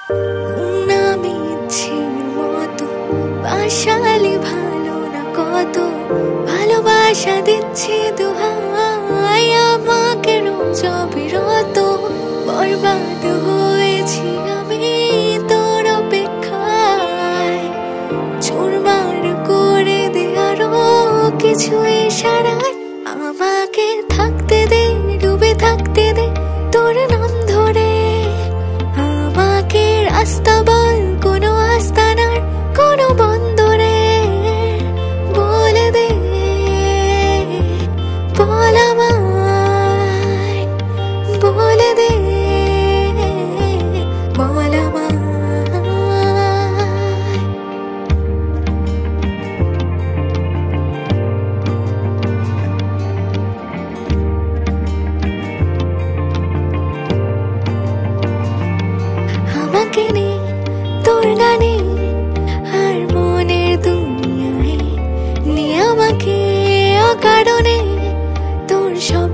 আমি ইচ্ছের মতো বাসালি ভালো না কত ভালোবাসা দিচ্ছি দোহাই আমাকে রোজ অবিরত বরবাদ হয়েছি আমি তোর অপেক্ষায় চুরমার করে দে আরো কিছু ইশারায় আমাকে থাকতে দে ডুবে থাকতে দে তোর নাম ধরে আমাকে রাস্তা বল কোনো আস্তানার কোনো বন্দরে বলে দে বল আমায় বলে দে বল আমায় আমাকে নে তোর গানে আর মনের দুনিয়ায় নিয়ে আমাকে অকারণে তোর সব